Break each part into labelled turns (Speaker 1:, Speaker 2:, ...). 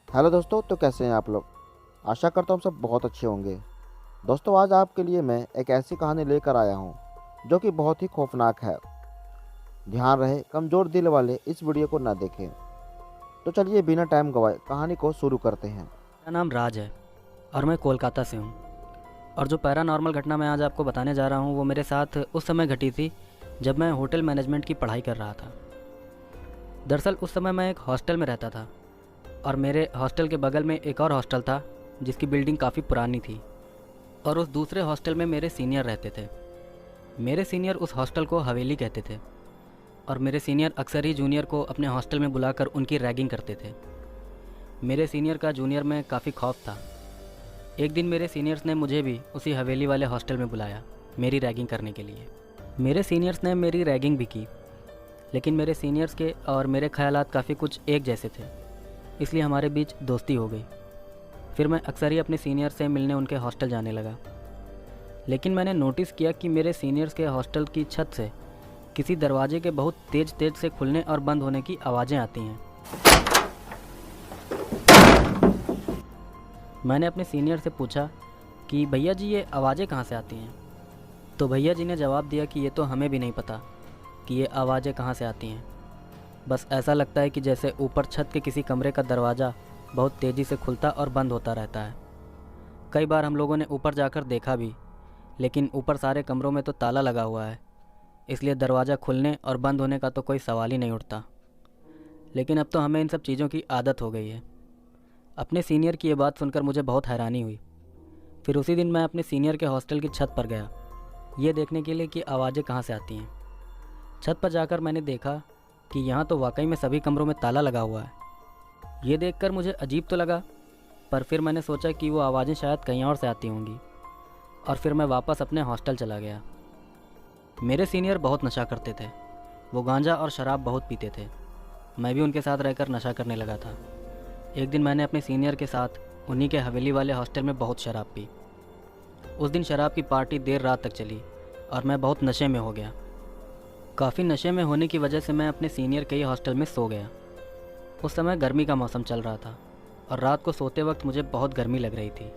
Speaker 1: Hello दोस्तों, तो कैसे हैं आप लोग। आशा करता हूँ सब बहुत अच्छे होंगे। दोस्तों, आज आपके लिए मैं एक ऐसी कहानी लेकर आया हूँ जो कि बहुत ही खौफनाक है। ध्यान रहे, कमज़ोर दिल वाले इस वीडियो को ना देखें। तो चलिए बिना टाइम गवाए कहानी को शुरू करते हैं।
Speaker 2: मेरा नाम राज है और मैं कोलकाता से हूँ। और जो पैरानॉर्मल घटना मैं आज आपको बताने जा रहा हूँ वो मेरे साथ उस समय घटी थी जब मैं होटल मैनेजमेंट की पढ़ाई कर रहा था। दरअसल उस समय मैं एक हॉस्टल में रहता था और मेरे हॉस्टल के बगल में एक और हॉस्टल था जिसकी बिल्डिंग काफ़ी पुरानी थी। और उस दूसरे हॉस्टल में मेरे सीनियर रहते थे। मेरे सीनियर उस हॉस्टल को हवेली कहते थे और मेरे सीनियर अक्सर ही जूनियर को अपने हॉस्टल में बुलाकर उनकी रैगिंग करते थे। मेरे सीनियर का जूनियर में काफ़ी खौफ था। एक दिन मेरे सीनियर्स ने मुझे भी उसी हवेली वाले हॉस्टल में बुलाया मेरी रैगिंग करने के लिए। मेरे सीनियर्स ने मेरी रैगिंग भी की, लेकिन मेरे सीनियर्स के और मेरे ख्यालात काफ़ी कुछ एक जैसे थे, इसलिए हमारे बीच दोस्ती हो गई। फिर मैं अक्सर ही अपने सीनियर से मिलने उनके हॉस्टल जाने लगा। लेकिन मैंने नोटिस किया कि मेरे सीनियर्स के हॉस्टल की छत से किसी दरवाजे के बहुत तेज़ तेज़ से खुलने और बंद होने की आवाज़ें आती हैं। मैंने अपने सीनियर से पूछा कि भैया जी ये आवाज़ें कहाँ से आती हैं। तो भैया जी ने जवाब दिया कि ये तो हमें भी नहीं पता कि ये आवाज़ें कहाँ से आती हैं। बस ऐसा लगता है कि जैसे ऊपर छत के किसी कमरे का दरवाज़ा बहुत तेज़ी से खुलता और बंद होता रहता है। कई बार हम लोगों ने ऊपर जाकर देखा भी, लेकिन ऊपर सारे कमरों में तो ताला लगा हुआ है, इसलिए दरवाज़ा खुलने और बंद होने का तो कोई सवाल ही नहीं उठता। लेकिन अब तो हमें इन सब चीज़ों की आदत हो गई है। अपने सीनियर की ये बात सुनकर मुझे बहुत हैरानी हुई। फिर उसी दिन मैं अपने सीनियर के हॉस्टल की छत पर गया, ये देखने के लिए कि आवाज़ें कहाँ से आती हैं। छत पर जाकर मैंने देखा कि यहाँ तो वाकई में सभी कमरों में ताला लगा हुआ है। ये देखकर मुझे अजीब तो लगा, पर फिर मैंने सोचा कि वो आवाज़ें शायद कहीं और से आती होंगी, और फिर मैं वापस अपने हॉस्टल चला गया। मेरे सीनियर बहुत नशा करते थे। वो गांजा और शराब बहुत पीते थे। मैं भी उनके साथ रहकर नशा करने लगा था। एक दिन मैंने अपने सीनियर के साथ उन्हीं के हवेली वाले हॉस्टल में बहुत शराब पी। उस दिन शराब की पार्टी देर रात तक चली और मैं बहुत नशे में हो गया। काफ़ी नशे में होने की वजह से मैं अपने सीनियर के ही हॉस्टल में सो गया। उस समय गर्मी का मौसम चल रहा था और रात को सोते वक्त मुझे बहुत गर्मी लग रही थी,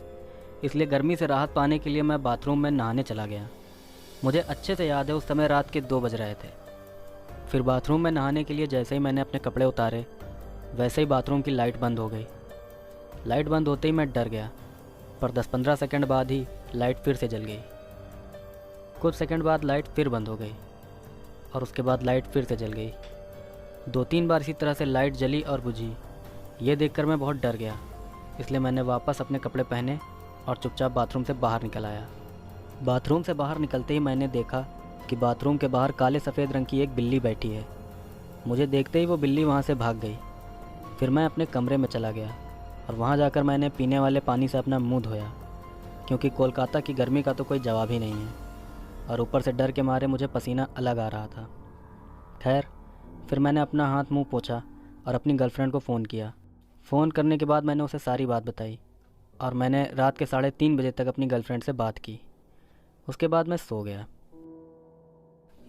Speaker 2: इसलिए गर्मी से राहत पाने के लिए मैं बाथरूम में नहाने चला गया। मुझे अच्छे से याद है उस समय रात के 2 बज रहे थे। फिर बाथरूम में नहाने के लिए जैसे ही मैंने अपने कपड़े उतारे, वैसे ही बाथरूम की लाइट बंद हो गई। लाइट बंद होते ही मैं डर गया, पर 10-15 सेकंड बाद ही लाइट फिर से जल गई। कुछ सेकंड बाद लाइट फिर बंद हो गई और उसके बाद लाइट फिर से जल गई। 2-3 बार इसी तरह से लाइट जली और बुझी। ये देखकर मैं बहुत डर गया, इसलिए मैंने वापस अपने कपड़े पहने और चुपचाप बाथरूम से बाहर निकल आया। बाथरूम से बाहर निकलते ही मैंने देखा कि बाथरूम के बाहर काले सफ़ेद रंग की एक बिल्ली बैठी है। मुझे देखते ही वो बिल्ली वहाँ से भाग गई। फिर मैं अपने कमरे में चला गया और वहाँ जाकर मैंने पीने वाले पानी से अपना मुंह धोया, क्योंकि कोलकाता की गर्मी का तो कोई जवाब ही नहीं है और ऊपर से डर के मारे मुझे पसीना अलग आ रहा था। खैर, फिर मैंने अपना हाथ मुंह पोंछा और अपनी गर्लफ्रेंड को फ़ोन किया। फ़ोन करने के बाद मैंने उसे सारी बात बताई और मैंने रात के 3:30 बजे तक अपनी गर्लफ्रेंड से बात की। उसके बाद मैं सो गया।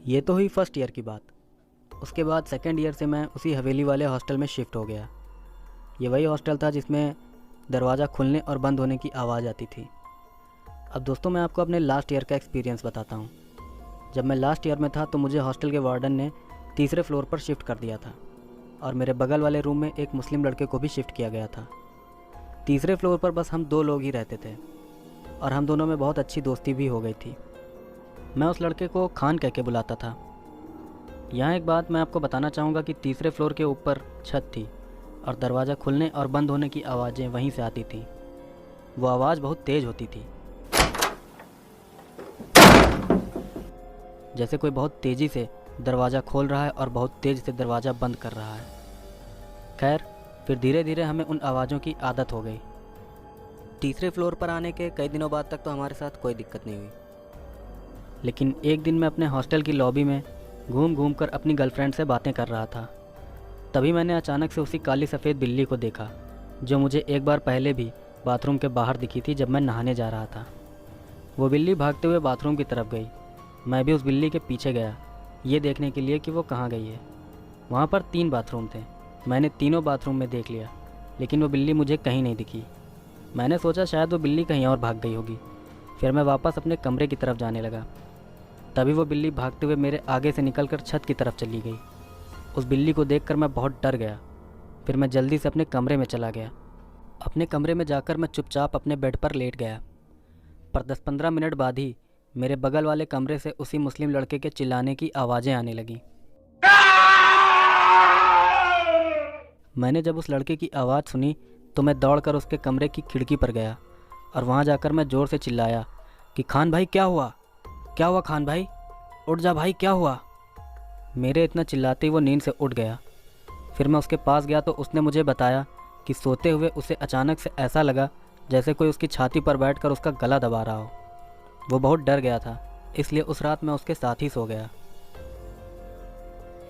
Speaker 2: ये तो हुई फर्स्ट ईयर की बात। उसके बाद सेकेंड ईयर से मैं उसी हवेली वाले हॉस्टल में शिफ्ट हो गया। ये वही हॉस्टल था जिसमें दरवाज़ा खुलने और बंद होने की आवाज़ आती थी। अब दोस्तों, मैं आपको अपने लास्ट ईयर का एक्सपीरियंस बताता हूँ। जब मैं लास्ट ईयर में था तो मुझे हॉस्टल के वार्डन ने तीसरे फ्लोर पर शिफ्ट कर दिया था और मेरे बगल वाले रूम में एक मुस्लिम लड़के को भी शिफ्ट किया गया था। तीसरे फ्लोर पर बस हम 2 लोग ही रहते थे और हम दोनों में बहुत अच्छी दोस्ती भी हो गई थी। मैं उस लड़के को खान कह के बुलाता था। यहाँ एक बात मैं आपको बताना चाहूँगा कि तीसरे फ्लोर के ऊपर छत थी और दरवाज़ा खुलने और बंद होने की आवाज़ें वहीं से आती थी। वो आवाज़ बहुत तेज़ होती थी, जैसे कोई बहुत तेज़ी से दरवाज़ा खोल रहा है और बहुत तेज़ से दरवाज़ा बंद कर रहा है। खैर, फिर धीरे धीरे हमें उन आवाज़ों की आदत हो गई। तीसरे फ्लोर पर आने के कई दिनों बाद तक तो हमारे साथ कोई दिक्कत नहीं हुई। लेकिन एक दिन मैं अपने हॉस्टल की लॉबी में घूम घूम कर अपनी गर्लफ्रेंड से बातें कर रहा था। तभी मैंने अचानक से उसी काली सफ़ेद बिल्ली को देखा, जो मुझे एक बार पहले भी बाथरूम के बाहर दिखी थी जब मैं नहाने जा रहा था। वो बिल्ली भागते हुए बाथरूम की तरफ गई। मैं भी उस बिल्ली के पीछे गया, ये देखने के लिए कि वो कहाँ गई है। वहाँ पर 3 बाथरूम थे। मैंने तीनों बाथरूम में देख लिया, लेकिन वो बिल्ली मुझे कहीं नहीं दिखी। मैंने सोचा शायद वो बिल्ली कहीं और भाग गई होगी। फिर मैं वापस अपने कमरे की तरफ जाने लगा। तभी वो बिल्ली भागते हुए मेरे आगे से निकलकर छत की तरफ चली गई। उस बिल्ली को देखकर मैं बहुत डर गया। फिर मैं जल्दी से अपने कमरे में चला गया। अपने कमरे में जाकर मैं चुपचाप अपने बेड पर लेट गया। पर 10-15 मिनट बाद ही मेरे बगल वाले कमरे से उसी मुस्लिम लड़के के चिल्लाने की आवाज़ें आने लगीं। मैंने जब उस लड़के की आवाज़ सुनी तो मैं दौड़कर उसके कमरे की खिड़की पर गया और वहाँ जाकर मैं ज़ोर से चिल्लाया कि खान भाई क्या हुआ? क्या हुआ खान भाई? उठ जा भाई, क्या हुआ? मेरे इतना चिल्लाते ही वो नींद से उठ गया। फिर मैं उसके पास गया तो उसने मुझे बताया कि सोते हुए उसे अचानक से ऐसा लगा जैसे कोई उसकी छाती पर बैठकर उसका गला दबा रहा हो। वो बहुत डर गया था, इसलिए उस रात मैं उसके साथ ही सो गया।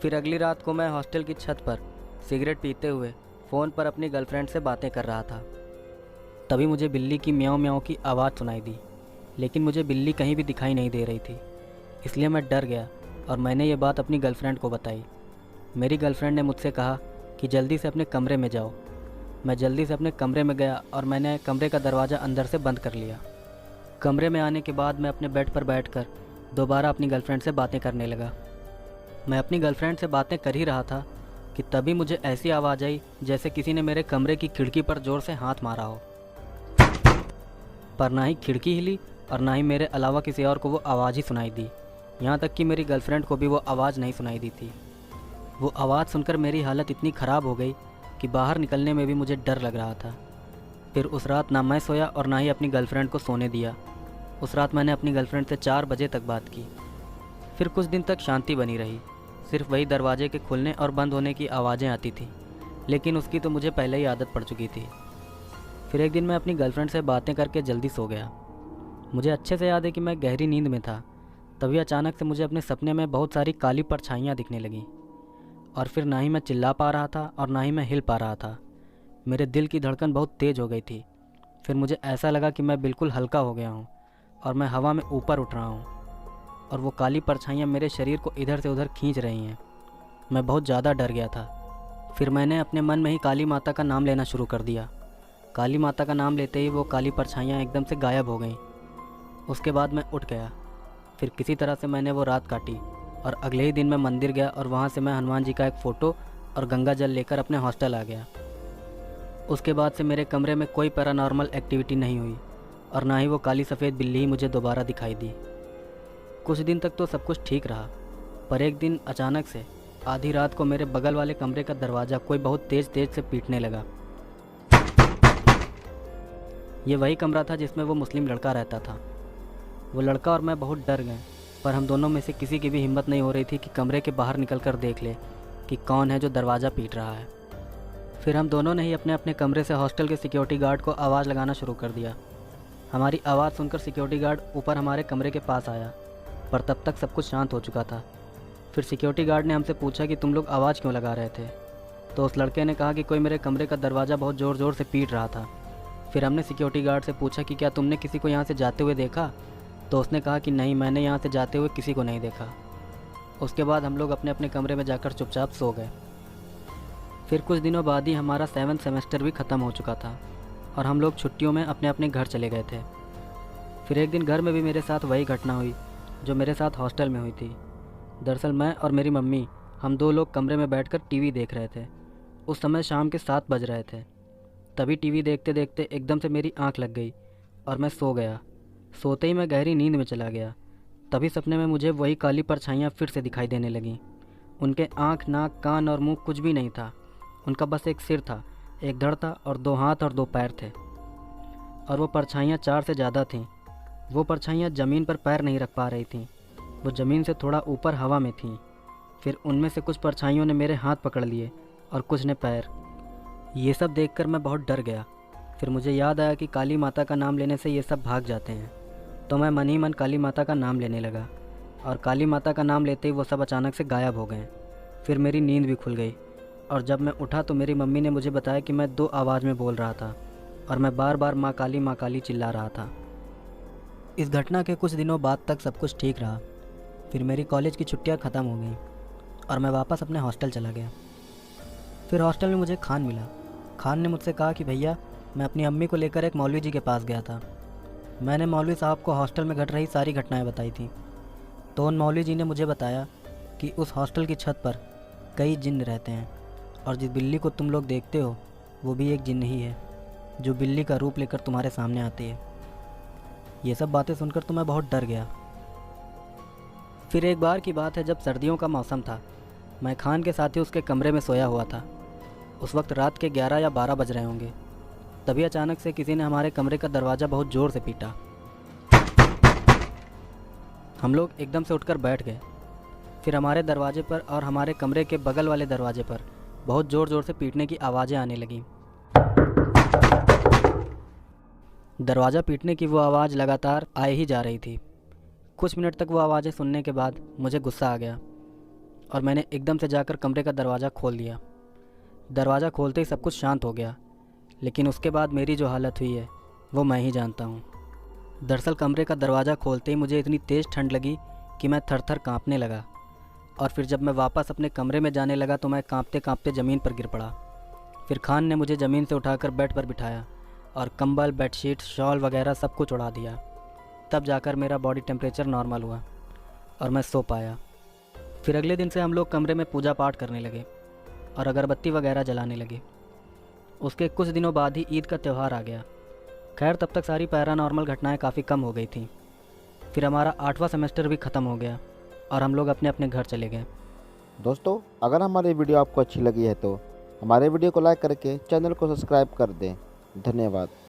Speaker 2: फिर अगली रात को मैं हॉस्टल की छत पर सिगरेट पीते हुए फ़ोन पर अपनी गर्लफ्रेंड से बातें कर रहा था। तभी मुझे बिल्ली की म्याऊं म्याऊं की आवाज़ सुनाई दी, लेकिन मुझे बिल्ली कहीं भी दिखाई नहीं दे रही थी। इसलिए मैं डर गया और मैंने ये बात अपनी गर्लफ्रेंड को बताई। मेरी गर्लफ्रेंड ने मुझसे कहा कि जल्दी से अपने कमरे में जाओ। मैं जल्दी से अपने कमरे में गया और मैंने कमरे का दरवाज़ा अंदर से बंद कर लिया। कमरे में आने के बाद मैं अपने बेड पर बैठकर दोबारा अपनी गर्लफ्रेंड से बातें करने लगा। मैं अपनी गर्लफ्रेंड से बातें कर ही रहा था कि तभी मुझे ऐसी आवाज़ आई जैसे किसी ने मेरे कमरे की खिड़की पर ज़ोर से हाथ मारा हो। पर ना ही खिड़की हिली और ना ही मेरे अलावा किसी और को वो आवाज़ ही सुनाई दी। यहाँ तक कि मेरी गर्लफ्रेंड को भी वो आवाज़ नहीं सुनाई दी थी। वो आवाज़ सुनकर मेरी हालत इतनी ख़राब हो गई कि बाहर निकलने में भी मुझे डर लग रहा था। फिर उस रात ना मैं सोया और ना ही अपनी गर्लफ्रेंड को सोने दिया। उस रात मैंने अपनी गर्लफ्रेंड से 4 बजे तक बात की। फिर कुछ दिन तक शांति बनी रही। सिर्फ वही दरवाजे के खुलने और बंद होने की आवाज़ें आती थी, लेकिन उसकी तो मुझे पहले ही आदत पड़ चुकी थी। फिर एक दिन मैं अपनी गर्लफ्रेंड से बातें करके जल्दी सो गया। मुझे अच्छे से याद है कि मैं गहरी नींद में था। तभी अचानक से मुझे अपने सपने में बहुत सारी काली परछाइयाँ दिखने लगीं और फिर ना ही मैं चिल्ला पा रहा था और ना ही मैं हिल पा रहा था। मेरे दिल की धड़कन बहुत तेज़ हो गई थी। फिर मुझे ऐसा लगा कि मैं बिल्कुल हल्का हो गया हूँ और मैं हवा में ऊपर उठ रहा हूँ और वो काली परछाइयाँ मेरे शरीर को इधर से उधर खींच रही हैं। मैं बहुत ज़्यादा डर गया था। फिर मैंने अपने मन में ही काली माता का नाम लेना शुरू कर दिया। काली माता का नाम लेते ही वो काली परछाइयाँ एकदम से गायब हो गईं। उसके बाद मैं उठ गया। फिर किसी तरह से मैंने वो रात काटी और अगले ही दिन मैं मंदिर गया और वहाँ से मैं हनुमान जी का एक फ़ोटो और गंगा जल लेकर अपने हॉस्टल आ गया। उसके बाद से मेरे कमरे में कोई पैरानॉर्मल एक्टिविटी नहीं हुई और ना ही वो काली सफ़ेद बिल्ली ही मुझे दोबारा दिखाई दी। कुछ दिन तक तो सब कुछ ठीक रहा, पर एक दिन अचानक से आधी रात को मेरे बगल वाले कमरे का दरवाज़ा कोई बहुत तेज़ से पीटने लगा। ये वही कमरा था जिसमें वो मुस्लिम लड़का रहता था। वो लड़का और मैं बहुत डर गए, पर हम दोनों में से किसी की भी हिम्मत नहीं हो रही थी कि कमरे के बाहर निकल कर देख ले कि कौन है जो दरवाज़ा पीट रहा है। फिर हम दोनों ने ही अपने अपने कमरे से हॉस्टल के सिक्योरिटी गार्ड को आवाज़ लगाना शुरू कर दिया। हमारी आवाज़ सुनकर सिक्योरिटी गार्ड ऊपर हमारे कमरे के पास आया, पर तब तक सब कुछ शांत हो चुका था। फिर सिक्योरिटी गार्ड ने हमसे पूछा कि तुम लोग आवाज़ क्यों लगा रहे थे। तो उस लड़के ने कहा कि कोई मेरे कमरे का दरवाज़ा बहुत ज़ोर ज़ोर से पीट रहा था। फिर हमने सिक्योरिटी गार्ड से पूछा कि क्या तुमने किसी को यहाँ से जाते हुए देखा। तो उसने कहा कि नहीं, मैंने यहाँ से जाते हुए किसी को नहीं देखा। उसके बाद हम लोग अपने अपने कमरे में जाकर चुपचाप सो गए। फिर कुछ दिनों बाद ही हमारा 7th सेमेस्टर भी ख़त्म हो चुका था और हम लोग छुट्टियों में अपने अपने घर चले गए थे। फिर एक दिन घर में भी मेरे साथ वही घटना हुई जो मेरे साथ हॉस्टल में हुई थी। दरअसल मैं और मेरी मम्मी हम 2 लोग कमरे में बैठकर टीवी देख रहे थे। उस समय शाम के 7 बज रहे थे। तभी टीवी देखते देखते एकदम से मेरी आंख लग गई और मैं सो गया। सोते ही मैं गहरी नींद में चला गया। तभी सपने में मुझे वही काली परछाइयाँ फिर से दिखाई देने लगीं। उनके आँख, नाक, कान और मुंह कुछ भी नहीं था। उनका बस एक सिर था, एक धड़ था और 2 हाथ और 2 पैर थे। और वो परछाइयाँ 4 से ज़्यादा थीं। वो परछाइयाँ ज़मीन पर पैर नहीं रख पा रही थीं, वो ज़मीन से थोड़ा ऊपर हवा में थीं। फिर उनमें से कुछ परछाइयों ने मेरे हाथ पकड़ लिए और कुछ ने पैर। ये सब देखकर मैं बहुत डर गया। फिर मुझे याद आया कि काली माता का नाम लेने से ये सब भाग जाते हैं। तो मैं मन ही मन काली माता का नाम लेने लगा और काली माता का नाम लेते ही वो सब अचानक से गायब हो गए। फिर मेरी नींद भी खुल गई और जब मैं उठा तो मेरी मम्मी ने मुझे बताया कि मैं 2 आवाज़ में बोल रहा था और मैं बार बार माँ काली चिल्ला रहा था। इस घटना के कुछ दिनों बाद तक सब कुछ ठीक रहा। फिर मेरी कॉलेज की छुट्टियाँ ख़त्म हो गई और मैं वापस अपने हॉस्टल चला गया। फिर हॉस्टल में मुझे खान मिला। खान ने मुझसे कहा कि भैया मैं अपनी अम्मी को लेकर एक मौलवी जी के पास गया था। मैंने मौलवी साहब को हॉस्टल में घट रही सारी घटनाएं बताई थी। तो उन मौलवी जी ने मुझे बताया कि उस हॉस्टल की छत पर कई जिन्न रहते हैं और जिस बिल्ली को तुम लोग देखते हो वो भी एक जिन्न ही है जो बिल्ली का रूप लेकर तुम्हारे सामने आती है। ये सब बातें सुनकर तो मैं बहुत डर गया। फिर एक बार की बात है, जब सर्दियों का मौसम था, मैं खान के साथ ही उसके कमरे में सोया हुआ था। उस वक्त रात के 11 या 12 बज रहे होंगे। तभी अचानक से किसी ने हमारे कमरे का दरवाज़ा बहुत ज़ोर से पीटा। हम लोग एकदम से उठकर बैठ गए। फिर हमारे दरवाजे पर और हमारे कमरे के बगल वाले दरवाजे पर बहुत ज़ोर ज़ोर से पीटने की आवाज़ें आने लगीं। दरवाज़ा पीटने की वो आवाज़ लगातार आए ही जा रही थी। कुछ मिनट तक वो आवाज़ें सुनने के बाद मुझे गुस्सा आ गया और मैंने एकदम से जाकर कमरे का दरवाज़ा खोल दिया। दरवाज़ा खोलते ही सब कुछ शांत हो गया, लेकिन उसके बाद मेरी जो हालत हुई है वो मैं ही जानता हूँ। दरअसल कमरे का दरवाज़ा खोलते ही मुझे इतनी तेज़ ठंड लगी कि मैं थर थर काँपने लगा। और फिर जब मैं वापस अपने कमरे में जाने लगा तो मैं काँपते काँपते ज़मीन पर गिर पड़ा। फिर खान ने मुझे ज़मीन से उठाकर बेड पर बिठाया और कंबल, बेडशीट, शॉल वगैरह सब कुछ उड़ा दिया। तब जाकर मेरा बॉडी टेम्परेचर नॉर्मल हुआ और मैं सो पाया। फिर अगले दिन से हम लोग कमरे में पूजा पाठ करने लगे और अगरबत्ती वगैरह जलाने लगे। उसके कुछ दिनों बाद ही ईद का त्यौहार आ गया। खैर तब तक सारी पैरानॉर्मल घटनाएं काफ़ी कम हो गई थी। फिर हमारा 8वां सेमेस्टर भी ख़त्म हो गया और हम लोग अपने अपने घर चले गए।
Speaker 1: दोस्तों, अगर हमारी वीडियो आपको अच्छी लगी है तो हमारे वीडियो को लाइक करके चैनल को सब्सक्राइब कर दें। धन्यवाद।